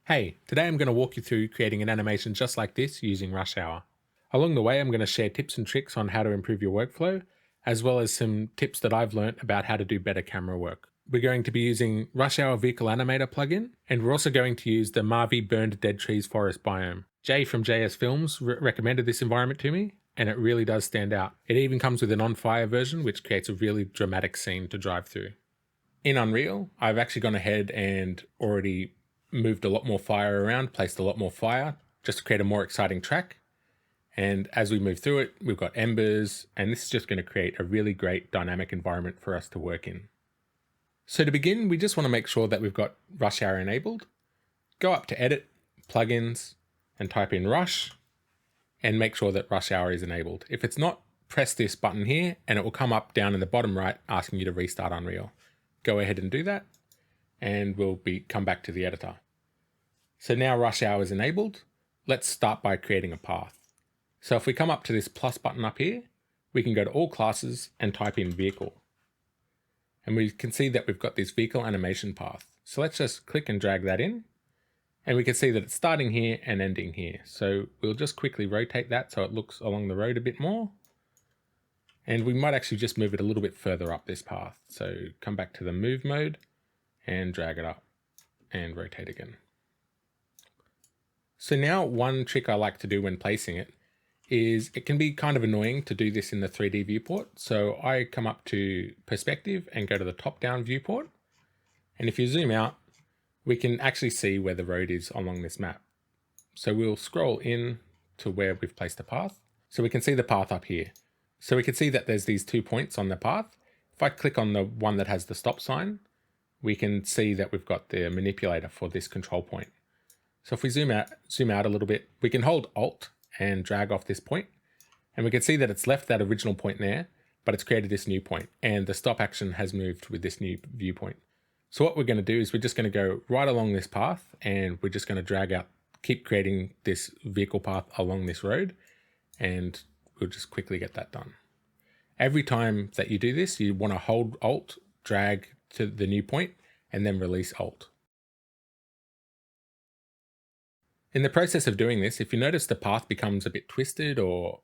Hey, today I'm going to walk you through creating an animation just like this using Rush Hour. Along the way, I'm going to share tips and tricks on how to improve your workflow, as well as some tips that I've learnt about how to do better camera work. We're going to be using Rush Hour Vehicle Animator plugin, and we're also going to use the MAWI Burned Dead Trees Forest Biome. Jay from JS Films recommended this environment to me, and it really does stand out. It even comes with an on-fire version, which creates a really dramatic scene to drive through. In Unreal, I've actually gone ahead and already moved a lot more fire around, placed a lot more fire, just to create a more exciting track. And as we move through it, we've got embers, and this is just going to create a really great dynamic environment for us to work in. So to begin, we just want to make sure that we've got Rush Hour enabled. Go up to Edit, Plugins, and type in Rush, and make sure that Rush Hour is enabled. If it's not, press this button here, and it will come up down in the bottom right asking you to restart Unreal. Go ahead and do that, and we'll come back to the editor. So now Rush Hour is enabled. Let's start by creating a path. So if we come up to this plus button up here, we can go to all classes and type in vehicle. And we can see that we've got this vehicle animation path. So let's just click and drag that in. And we can see that it's starting here and ending here. So we'll just quickly rotate that so it looks along the road a bit more. And we might actually just move it a little bit further up this path. So come back to the move mode and drag it up and rotate again. So now one trick I like to do when placing it is it can be kind of annoying to do this in the 3D viewport. So I come up to perspective and go to the top down viewport. And if you zoom out, we can actually see where the road is along this map. So we'll scroll in to where we've placed the path. So we can see the path up here. So we can see that there's these 2 points on the path. If I click on the one that has the stop sign, we can see that we've got the manipulator for this control point. So if we zoom out a little bit, we can hold Alt and drag off this point, and we can see that it's left that original point there, but it's created this new point, and the stop action has moved with this new viewpoint. So what we're going to do is we're just going to go right along this path, and we're just going to drag out, keep creating this vehicle path along this road, and we'll just quickly get that done. Every time that you do this, you want to hold Alt, drag to the new point, and then release Alt. In the process of doing this, if you notice the path becomes a bit twisted or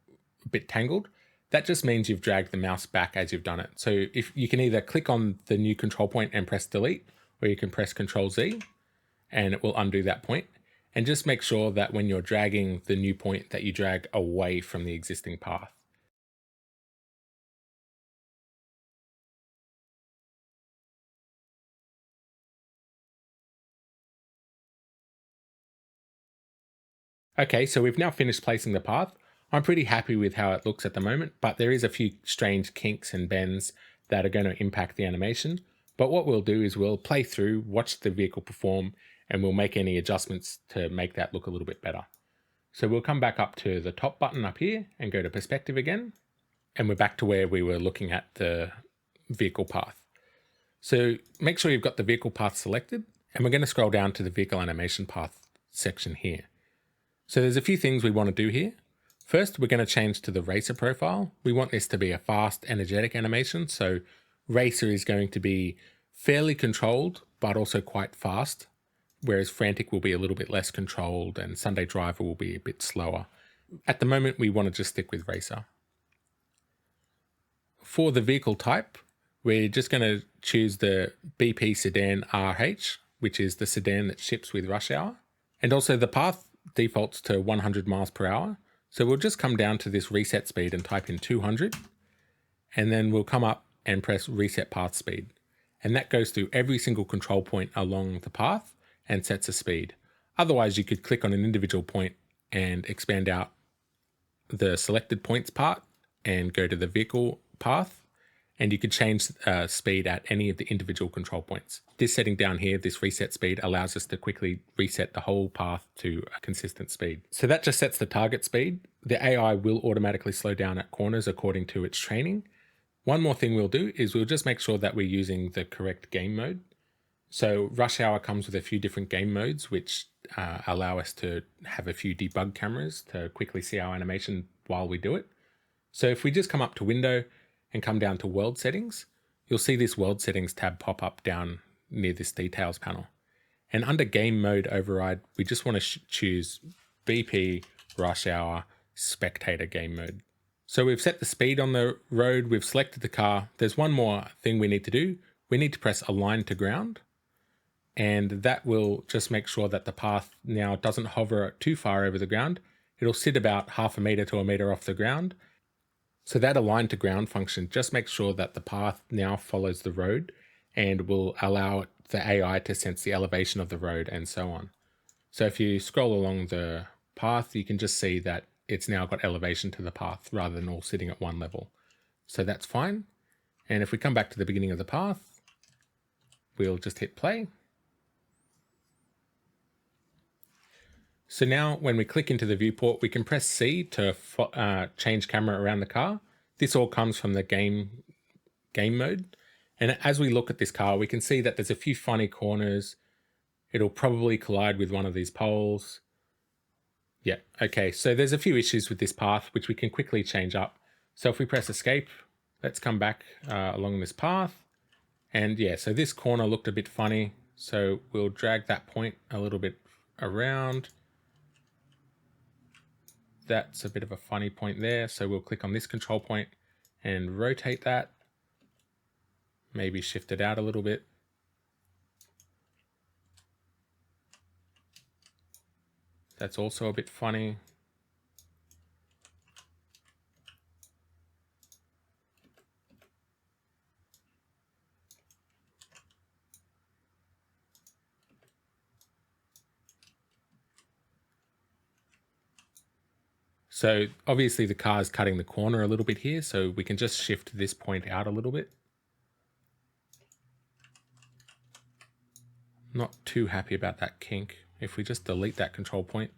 a bit tangled, that just means you've dragged the mouse back as you've done it. So if you can either click on the new control point and press delete, or you can press Control Z and it will undo that point. And just make sure that when you're dragging the new point that you drag away from the existing path. Okay, so we've now finished placing the path. I'm pretty happy with how it looks at the moment, but there is a few strange kinks and bends that are going to impact the animation. But what we'll do is we'll play through, watch the vehicle perform, and we'll make any adjustments to make that look a little bit better. So we'll come back up to the top button up here and go to perspective again. And we're back to where we were looking at the vehicle path. So make sure you've got the vehicle path selected, and we're going to scroll down to the vehicle animation path section here. So there's a few things we want to do here. First, we're going to change to the racer profile. We want this to be a fast, energetic animation. So racer is going to be fairly controlled, but also quite fast, whereas frantic will be a little bit less controlled and Sunday driver will be a bit slower. At the moment, we want to just stick with racer. For the vehicle type, we're just going to choose the BP Sedan RH, which is the sedan that ships with Rush Hour. And also the path defaults to 100 miles per hour. So we'll just come down to this reset speed and type in 200. And then we'll come up and press reset path speed. And that goes through every single control point along the path and sets a speed. Otherwise, you could click on an individual point and expand out the selected points part and go to the vehicle path. And you could change speed at any of the individual control points. This setting down here, this reset speed, allows us to quickly reset the whole path to a consistent speed. So that just sets the target speed. The AI will automatically slow down at corners according to its training. One more thing we'll do is we'll just make sure that we're using the correct game mode. So Rush Hour comes with a few different game modes, which allow us to have a few debug cameras to quickly see our animation while we do it. So if we just come up to Window and come down to World Settings, you'll see this World Settings tab pop up down near this Details panel. And under game mode override, we just want to choose BP rush hour spectator game mode. So we've set the speed on the road, we've selected the car. There's one more thing we need to do. We need to press align to ground, and that will just make sure that the path now doesn't hover too far over the ground. It'll sit about 0.5 meter to 1 meter off the ground. So that align to ground function just makes sure that the path now follows the road and will allow the AI to sense the elevation of the road and so on. So if you scroll along the path, you can just see that it's now got elevation to the path rather than all sitting at one level. So that's fine. And if we come back to the beginning of the path, we'll just hit play. So now when we click into the viewport, we can press C to change camera around the car. This all comes from the game mode. And as we look at this car, we can see that there's a few funny corners. It'll probably collide with one of these poles. Yeah, okay, so there's a few issues with this path, which we can quickly change up. So if we press escape, let's come back along this path. And yeah, so this corner looked a bit funny. So we'll drag that point a little bit around. That's a bit of a funny point there. So we'll click on this control point and rotate that. Maybe shift it out a little bit. That's also a bit funny. So obviously the car is cutting the corner a little bit here, so we can just shift this point out a little bit. Not too happy about that kink. If we just delete that control point,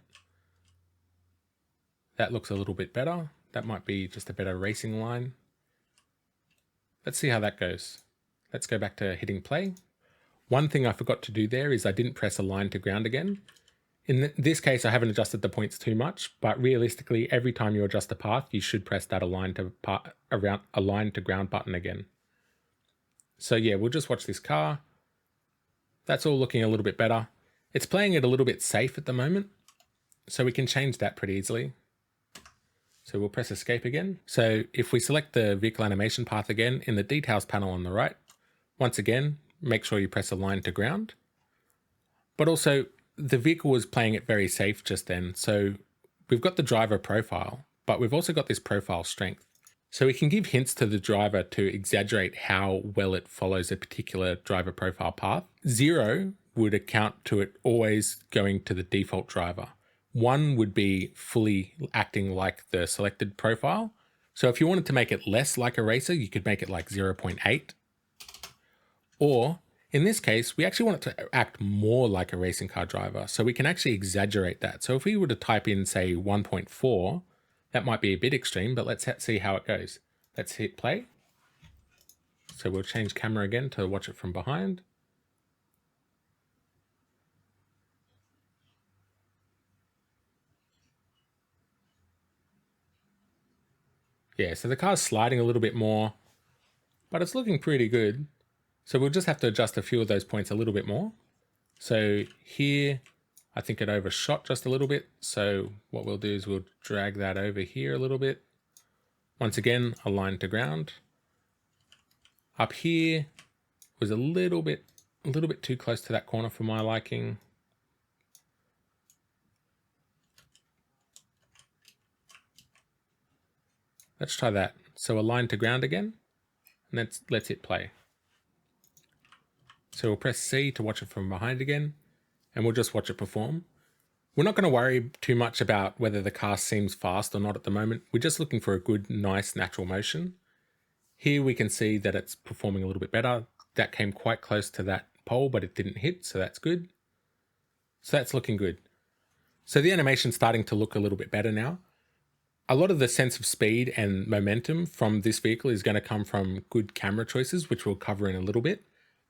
that looks a little bit better. That might be just a better racing line. Let's see how that goes. Let's go back to hitting play. One thing I forgot to do there is I didn't press align to ground again. In this case, I haven't adjusted the points too much, but realistically, every time you adjust the path, you should press that align to ground button again. So yeah, we'll just watch this car. That's all looking a little bit better. It's playing it a little bit safe at the moment, so we can change that pretty easily. So we'll press escape again. So if we select the vehicle animation path again in the details panel on the right, once again, make sure you press align to ground. But also the vehicle was playing it very safe just then. So we've got the driver profile, but we've also got this profile strength. So we can give hints to the driver to exaggerate how well it follows a particular driver profile path. 0 would account to it always going to the default driver. 1 would be fully acting like the selected profile. So if you wanted to make it less like a racer, you could make it like 0.8. Or in this case, we actually want it to act more like a racing car driver. So we can actually exaggerate that. So if we were to type in, say, 1.4, that might be a bit extreme, but let's see how it goes. Let's hit play. So we'll change camera again to watch it from behind. Yeah, so the car's sliding a little bit more, but it's looking pretty good. So we'll just have to adjust a few of those points a little bit more. So here, I think it overshot just a little bit. So what we'll do is we'll drag that over here a little bit. Once again, align to ground. Up here was a little bit too close to that corner for my liking. Let's try that. So align to ground again, and let's hit play. So we'll press C to watch it from behind again, and we'll just watch it perform. We're not going to worry too much about whether the car seems fast or not at the moment. We're just looking for a good, nice, natural motion. Here we can see that it's performing a little bit better. That came quite close to that pole, but it didn't hit, so that's good. So that's looking good. So the animation's starting to look a little bit better now. A lot of the sense of speed and momentum from this vehicle is going to come from good camera choices, which we'll cover in a little bit.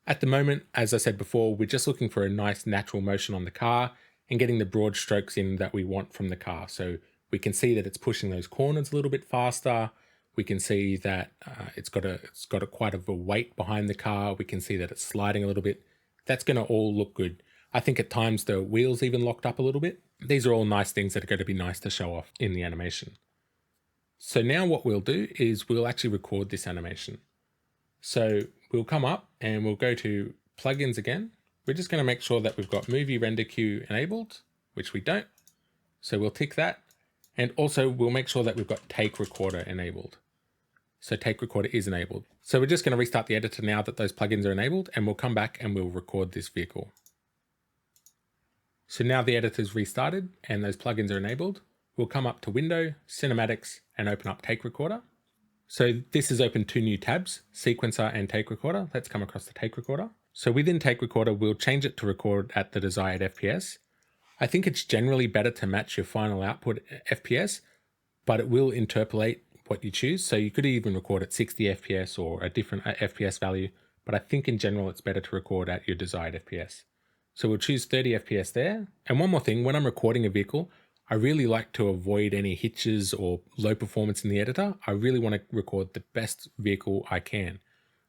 At the moment, as I said before, we're just looking for a nice natural motion on the car and getting the broad strokes in that we want from the car. So we can see that it's pushing those corners a little bit faster. We can see that it's got quite a weight behind the car. We can see that it's sliding a little bit. That's going to all look good. I think at times the wheels even locked up a little bit. These are all nice things that are going to be nice to show off in the animation. So now what we'll do is we'll actually record this animation. So we'll come up and we'll go to plugins again. We're just going to make sure that we've got movie render queue enabled, which we don't. So we'll tick that. And also we'll make sure that we've got take recorder enabled. So take recorder is enabled. So we're just going to restart the editor now that those plugins are enabled, and we'll come back and we'll record this vehicle. So now the editor's restarted and those plugins are enabled. We'll come up to Window, Cinematics, and open up Take Recorder. So this has opened two new tabs, Sequencer and Take Recorder. Let's come across to Take Recorder. So within Take Recorder, we'll change it to record at the desired FPS. I think it's generally better to match your final output FPS, but it will interpolate what you choose. So you could even record at 60 FPS or a different FPS value, but I think in general it's better to record at your desired FPS. So we'll choose 30 FPS there. And one more thing, when I'm recording a vehicle, I really like to avoid any hitches or low performance in the editor. I really want to record the best vehicle I can.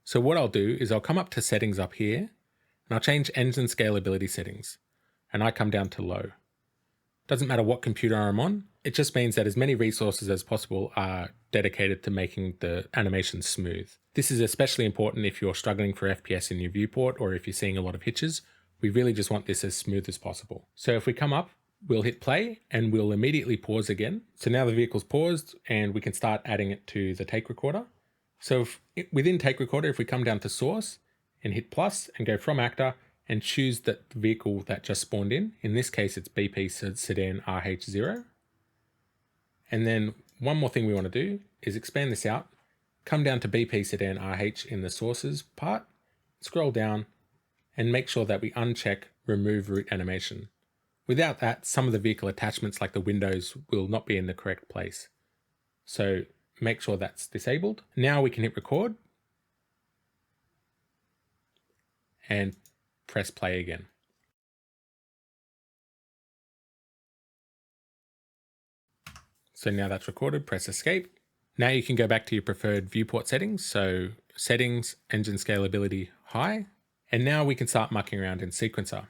So what I'll do is I'll come up to settings up here and I'll change engine scalability settings. And I come down to low. Doesn't matter what computer I'm on. It just means that as many resources as possible are dedicated to making the animation smooth. This is especially important if you're struggling for FPS in your viewport or if you're seeing a lot of hitches. We really just want this as smooth as possible. So if we come up, we'll hit play and we'll immediately pause again. So now the vehicle's paused and we can start adding it to the take recorder. So within take recorder, if we come down to source and hit plus and go from actor and choose that vehicle that just spawned in this case, it's BP Sedan RH0. And then one more thing we want to do is expand this out, come down to BP Sedan RH in the sources part, scroll down and make sure that we uncheck remove root animation. Without that, some of the vehicle attachments like the windows will not be in the correct place. So make sure that's disabled. Now we can hit record and press play again. So now that's recorded, press escape. Now you can go back to your preferred viewport settings. So settings, engine scalability, high. And now we can start mucking around in Sequencer.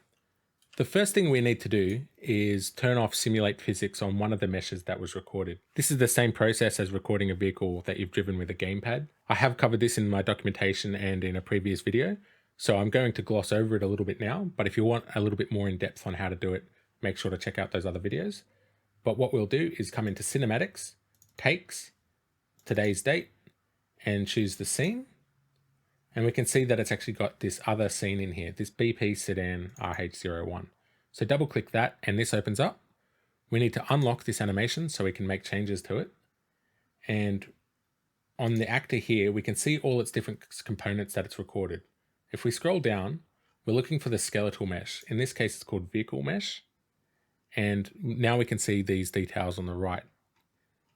The first thing we need to do is turn off simulate physics on one of the meshes that was recorded. This is the same process as recording a vehicle that you've driven with a gamepad. I have covered this in my documentation and in a previous video, so I'm going to gloss over it a little bit now, but if you want a little bit more in depth on how to do it, make sure to check out those other videos. But what we'll do is come into Cinematics, Takes, Today's Date, and choose the scene. And we can see that it's actually got this other scene in here, this BP Sedan RH01. So double click that and this opens up. We need to unlock this animation so we can make changes to it. And on the actor here, we can see all its different components that it's recorded. If we scroll down, we're looking for the skeletal mesh. In this case, it's called vehicle mesh. And now we can see these details on the right.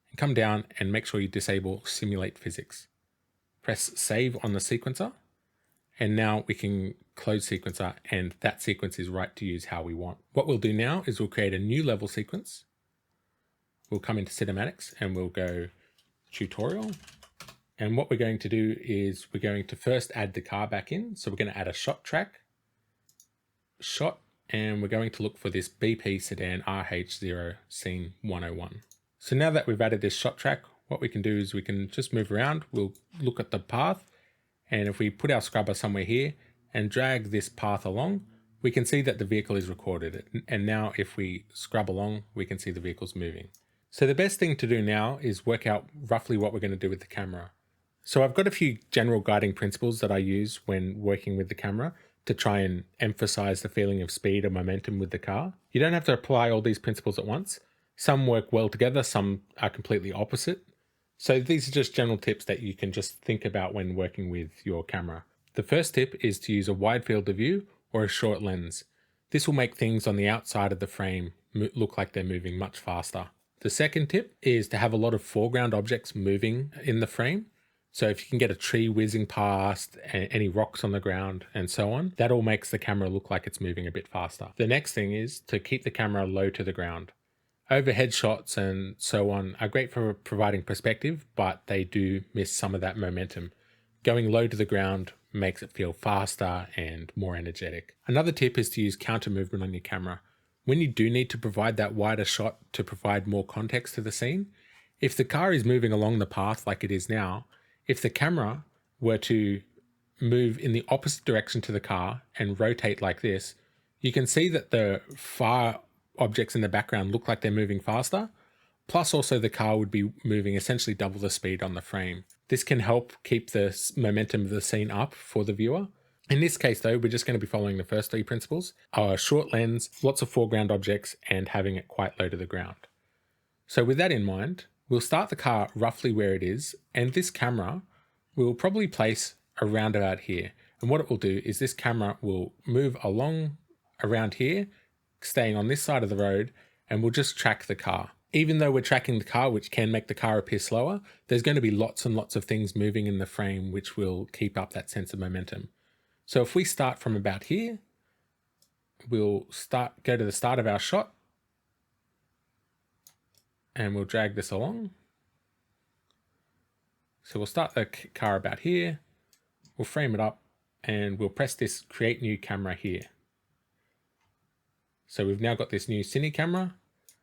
And come down and make sure you disable simulate physics. Press save on the sequencer, and now we can close sequencer and that sequence is right to use how we want. What we'll do now is we'll create a new level sequence. We'll come into cinematics and we'll go tutorial. And what we're going to do is we're going to first add the car back in. So we're going to add a shot track, shot, and we're going to look for this BP Sedan RH0 scene 101. So now that we've added this shot track, what we can do is we can just move around. We'll look at the path. And if we put our scrubber somewhere here and drag this path along, we can see that the vehicle is recorded. And now if we scrub along, we can see the vehicle's moving. So the best thing to do now is work out roughly what we're going to do with the camera. So I've got a few general guiding principles that I use when working with the camera to try and emphasize the feeling of speed and momentum with the car. You don't have to apply all these principles at once. Some work well together, some are completely opposite. So these are just general tips that you can just think about when working with your camera. The first tip is to use a wide field of view or a short lens. This will make things on the outside of the frame look like they're moving much faster. The second tip is to have a lot of foreground objects moving in the frame. So if you can get a tree whizzing past, any rocks on the ground and so on, that all makes the camera look like it's moving a bit faster. The next thing is to keep the camera low to the ground. Overhead shots and so on are great for providing perspective, but they do miss some of that momentum. Going low to the ground makes it feel faster and more energetic. Another tip is to use counter movement on your camera. When you do need to provide that wider shot to provide more context to the scene, if the car is moving along the path like it is now, if the camera were to move in the opposite direction to the car and rotate like this, you can see that the far objects in the background look like they're moving faster, plus also the car would be moving essentially double the speed on the frame. This can help keep the momentum of the scene up for the viewer. In this case though, we're just going to be following the first three principles: our short lens, lots of foreground objects, and having it quite low to the ground. So with that in mind, we'll start the car roughly where it is, and this camera we'll probably place around about here. And what it will do is this camera will move along around here, staying on this side of the road, and we'll just track the car. Even though we're tracking the car, which can make the car appear slower, there's going to be lots and lots of things moving in the frame which will keep up that sense of momentum. So if we start from about here, we'll go to the start of our shot, and we'll drag this along. So we'll start the car about here, we'll frame it up, and we'll press this create new camera here. So we've now got this new cine camera.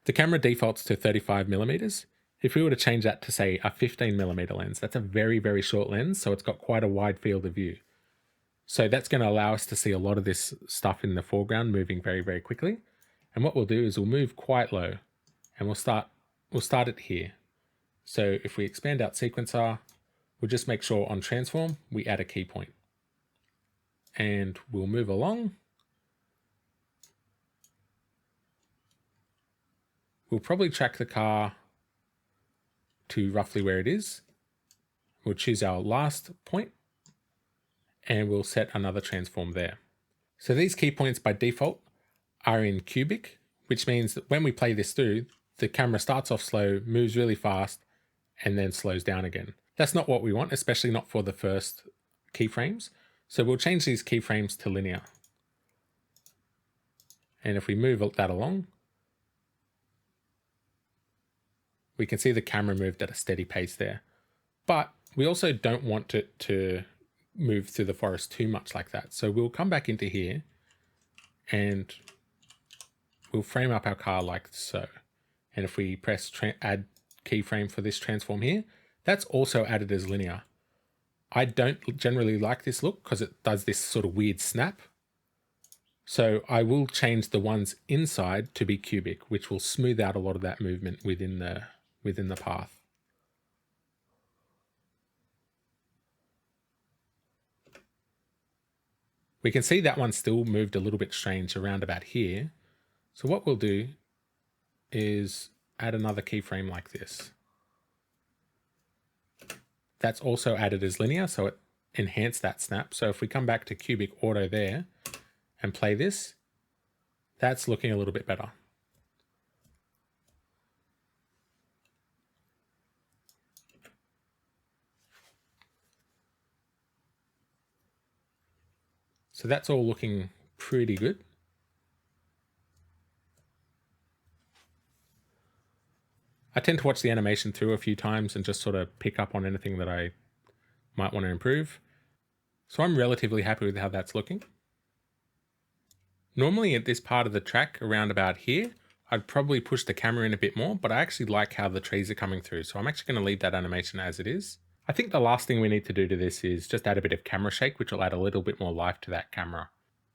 The camera defaults to 35mm. If we were to change that to say a 15mm lens, that's a very, very short lens, so it's got quite a wide field of view. So that's going to allow us to see a lot of this stuff in the foreground moving very, very quickly. And what we'll do is we'll move quite low, and we'll start it here. So if we expand out sequencer, we'll just make sure on transform we add a key point. And we'll move along. We'll probably track the car to roughly where it is. We'll choose our last point, and we'll set another transform there. So these key points by default are in cubic, which means that when we play this through, the camera starts off slow, moves really fast, and then slows down again. That's not what we want, especially not for the first keyframes. So we'll change these keyframes to linear. And if we move that along, we can see the camera moved at a steady pace there. But we also don't want it to move through the forest too much like that. So we'll come back into here and we'll frame up our car like so. And if we press add keyframe for this transform here, that's also added as linear. I don't generally like this look because it does this sort of weird snap. So I will change the ones inside to be cubic, which will smooth out a lot of that movement within the path. We can see that one still moved a little bit strange around about here. So what we'll do is add another keyframe like this. That's also added as linear, so it enhanced that snap. So if we come back to cubic auto there and play this, that's looking a little bit better. So that's all looking pretty good. I tend to watch the animation through a few times and just sort of pick up on anything that I might want to improve. So I'm relatively happy with how that's looking. Normally at this part of the track around about here, I'd probably push the camera in a bit more, but I actually like how the trees are coming through. So I'm actually going to leave that animation as it is. I think the last thing we need to do to this is just add a bit of camera shake, which will add a little bit more life to that camera.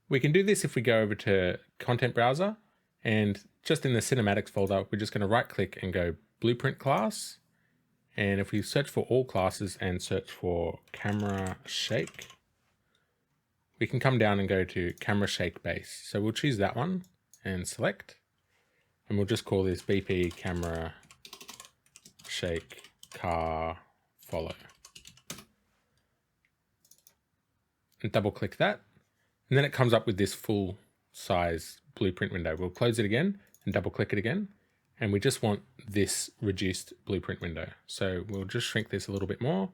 We can do this if we go over to Content Browser, and just in the Cinematics folder, we're just going to right click and go Blueprint Class. And if we search for all classes and search for Camera Shake, we can come down and go to Camera Shake Base. So we'll choose that one and select, and we'll just call this BP Camera Shake Car Follow. And double click that. And then it comes up with this full size blueprint window. We'll close it again and double click it again. And we just want this reduced blueprint window. So we'll just shrink this a little bit more.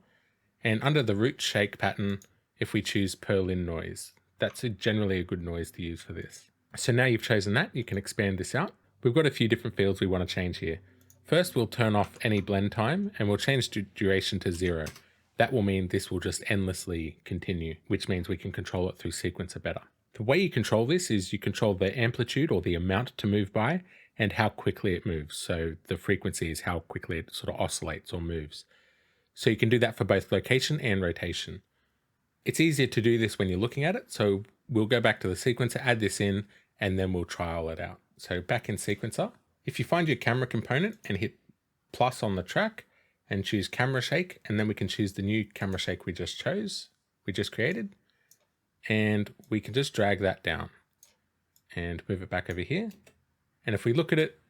And under the root shake pattern, if we choose Perlin noise, that's generally a good noise to use for this. So now you've chosen that, you can expand this out. We've got a few different fields we want to change here. First, we'll turn off any blend time and we'll change duration to 0. that will mean this will just endlessly continue, which means we can control it through sequencer better. The way you control this is you control the amplitude or the amount to move by and how quickly it moves. So the frequency is how quickly it sort of oscillates or moves. So you can do that for both location and rotation. It's easier to do this when you're looking at it. So we'll go back to the sequencer, add this in, and then we'll trial it out. So back in sequencer, if you find your camera component and hit plus on the track and choose camera shake, and then we can choose the new camera shake we just created, and we can just drag that down and move it back over here. And if we look at it,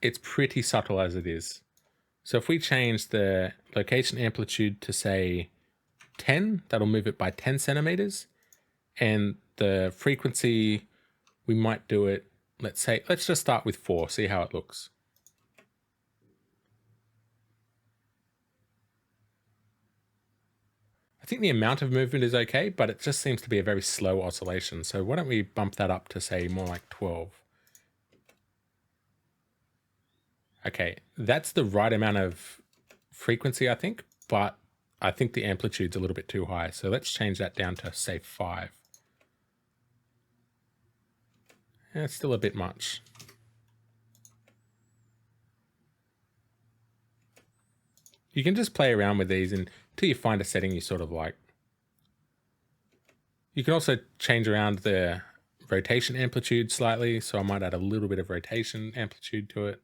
it's pretty subtle as it is. So if we change the location amplitude to say 10, that'll move it by 10 centimeters. And the frequency, we might do it, let's just start with 4, see how it looks. I think the amount of movement is okay, but it just seems to be a very slow oscillation. So why don't we bump that up to say more like 12. Okay, that's the right amount of frequency, I think, but I think the amplitude's a little bit too high. So let's change that down to say 5. It's still a bit much. You can just play around with these until you find a setting you sort of like. You can also change around the rotation amplitude slightly. So I might add a little bit of rotation amplitude to it.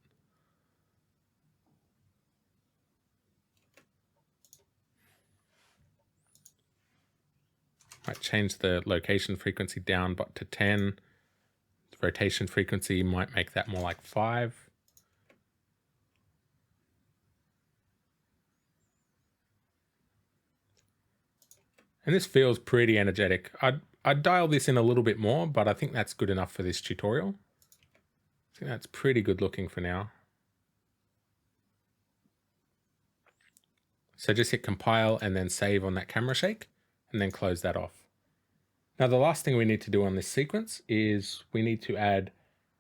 Might change the location frequency down but to 10. The rotation frequency might make that more like 5. And this feels pretty energetic. I'd dial this in a little bit more, but I think that's good enough for this tutorial. I think that's pretty good looking for now. So just hit compile and then save on that camera shake, and then close that off. Now the last thing we need to do on this sequence is we need to add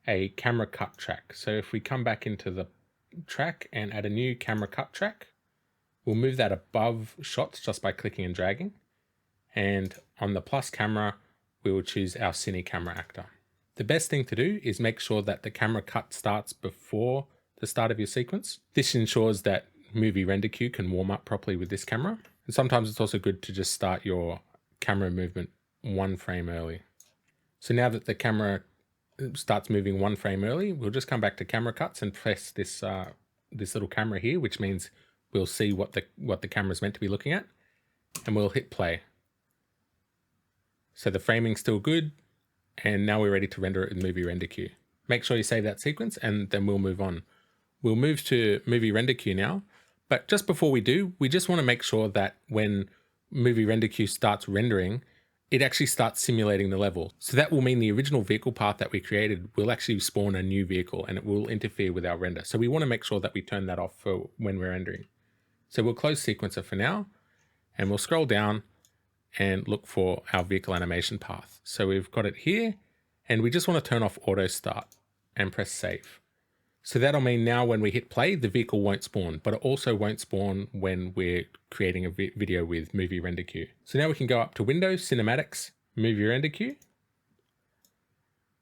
a camera cut track. So if we come back into the track and add a new camera cut track, we'll move that above shots just by clicking and dragging. And on the plus camera, we will choose our cine camera actor. The best thing to do is make sure that the camera cut starts before the start of your sequence. This ensures that MAWI Render Queue can warm up properly with this camera. And sometimes it's also good to just start your camera movement 1 frame early. So now that the camera starts moving 1 frame early, we'll just come back to camera cuts and press this little camera here, which means we'll see what the camera is meant to be looking at, and we'll hit play. So the framing's still good, and now we're ready to render it in MAWI Render Queue. Make sure you save that sequence, and then we'll move on. We'll move to MAWI Render Queue now, but just before we do, we just want to make sure that when MAWI Render Queue starts rendering, it actually starts simulating the level. So that will mean the original vehicle path that we created will actually spawn a new vehicle, and it will interfere with our render. So we want to make sure that we turn that off for when we're rendering. So we'll close sequencer for now, and we'll scroll down and look for our vehicle animation path. So we've got it here, and we just want to turn off auto start and press save. So that'll mean now when we hit play, the vehicle won't spawn, but it also won't spawn when we're creating a video with MAWI Render Queue. So now we can go up to Windows, Cinematics, MAWI Render Queue.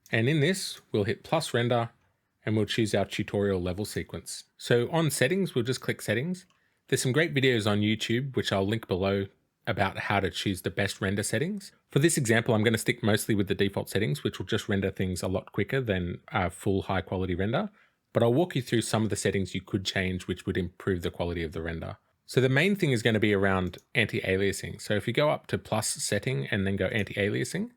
And in this, we'll hit plus render, and we'll choose our tutorial level sequence. So on settings, we'll just click settings. There's some great videos on YouTube, which I'll link below, about how to choose the best render settings. For this example, I'm going to stick mostly with the default settings, which will just render things a lot quicker than a full high quality render. But I'll walk you through some of the settings you could change, which would improve the quality of the render. So the main thing is going to be around anti-aliasing. So if you go up to plus setting and then go anti-aliasing,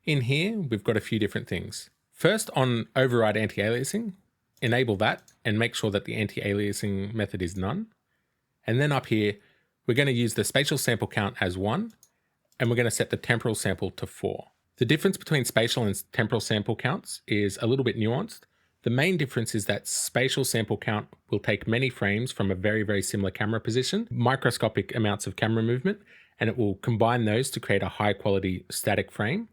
in here, we've got a few different things. First, on override anti-aliasing, enable that and make sure that the anti-aliasing method is none. And then up here, we're going to use the spatial sample count as 1, and we're going to set the temporal sample to 4. The difference between spatial and temporal sample counts is a little bit nuanced. The main difference is that spatial sample count will take many frames from a very, very similar camera position, microscopic amounts of camera movement, and it will combine those to create a high quality static frame.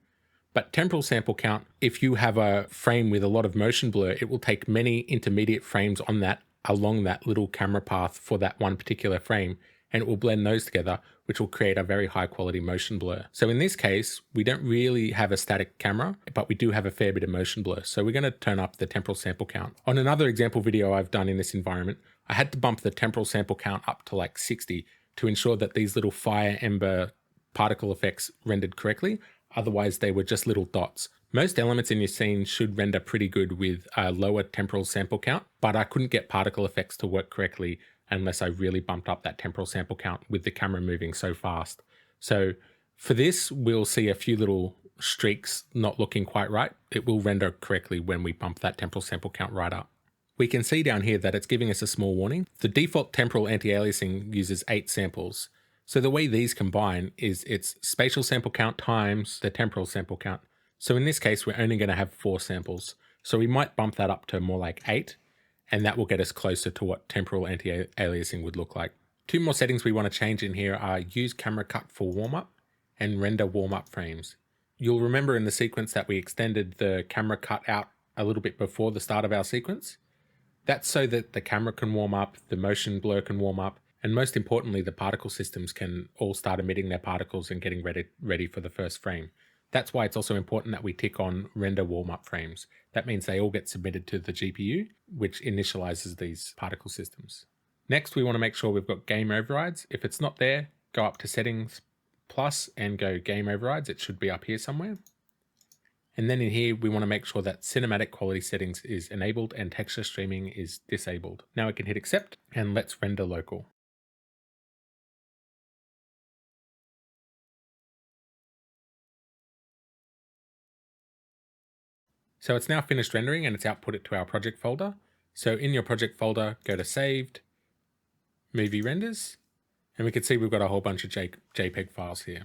But temporal sample count, if you have a frame with a lot of motion blur, it will take many intermediate frames on that along that little camera path for that one particular frame, and it will blend those together, which will create a very high quality motion blur. So in this case, we don't really have a static camera, but we do have a fair bit of motion blur. So we're going to turn up the temporal sample count. On another example video I've done in this environment, I had to bump the temporal sample count up to like 60 to ensure that these little fire ember particle effects rendered correctly. Otherwise, they were just little dots. Most elements in your scene should render pretty good with a lower temporal sample count, but I couldn't get particle effects to work correctly unless I really bumped up that temporal sample count with the camera moving so fast. So for this, we'll see a few little streaks not looking quite right. It will render correctly when we bump that temporal sample count right up. We can see down here that it's giving us a small warning. The default temporal anti-aliasing uses 8 samples. So the way these combine is it's spatial sample count times the temporal sample count. So in this case, we're only going to have 4 samples. So we might bump that up to more like 8, and that will get us closer to what temporal anti-aliasing would look like. 2 more settings we want to change in here are use camera cut for warm-up and render warm-up frames. You'll remember in the sequence that we extended the camera cut out a little bit before the start of our sequence. That's so that the camera can warm up, the motion blur can warm up, and most importantly, the particle systems can all start emitting their particles and getting ready for the first frame. That's why it's also important that we tick on render warm-up frames. That means they all get submitted to the GPU, which initializes these particle systems. Next, we want to make sure we've got game overrides. If it's not there, go up to settings plus and go game overrides. It should be up here somewhere. And then in here, we want to make sure that cinematic quality settings is enabled and texture streaming is disabled. Now we can hit accept and let's render local. So it's now finished rendering and it's output it to our project folder. So in your project folder, go to saved, movie renders, and we can see we've got a whole bunch of JPEG files here.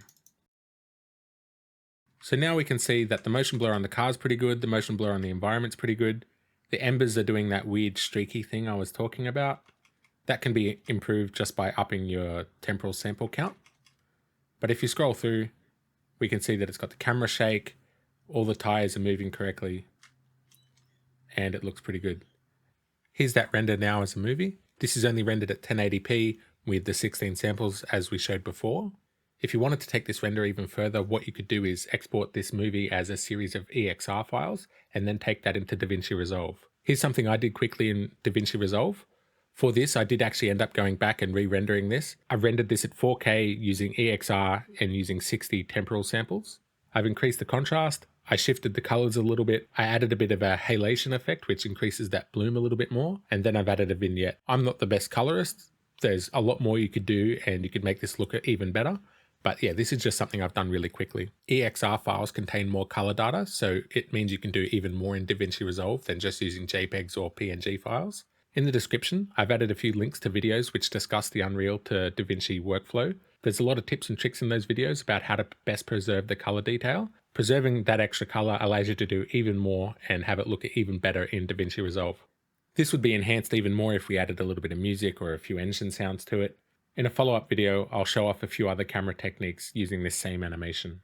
So now we can see that the motion blur on the car is pretty good. The motion blur on the environment's pretty good. The embers are doing that weird streaky thing I was talking about. That can be improved just by upping your temporal sample count. But if you scroll through, we can see that it's got the camera shake, all the tires are moving correctly, and it looks pretty good. Here's that render now as a movie. This is only rendered at 1080p with the 16 samples as we showed before. If you wanted to take this render even further, what you could do is export this movie as a series of EXR files and then take that into Davinci Resolve. Here's something I did quickly in Davinci Resolve. For this, I did actually end up going back and re-rendering this. I rendered this at 4K using EXR and using 60 temporal samples. I've increased the contrast. I shifted the colors a little bit. I added a bit of a halation effect, which increases that bloom a little bit more. And then I've added a vignette. I'm not the best colorist. There's a lot more you could do and you could make this look even better. But yeah, this is just something I've done really quickly. EXR files contain more color data, so it means you can do even more in Davinci Resolve than just using JPEGs or PNG files. In the description, I've added a few links to videos which discuss the Unreal to Davinci workflow. There's a lot of tips and tricks in those videos about how to best preserve the color detail. Preserving that extra color allows you to do even more and have it look even better in Davinci Resolve. This would be enhanced even more if we added a little bit of music or a few engine sounds to it. In a follow-up video, I'll show off a few other camera techniques using this same animation.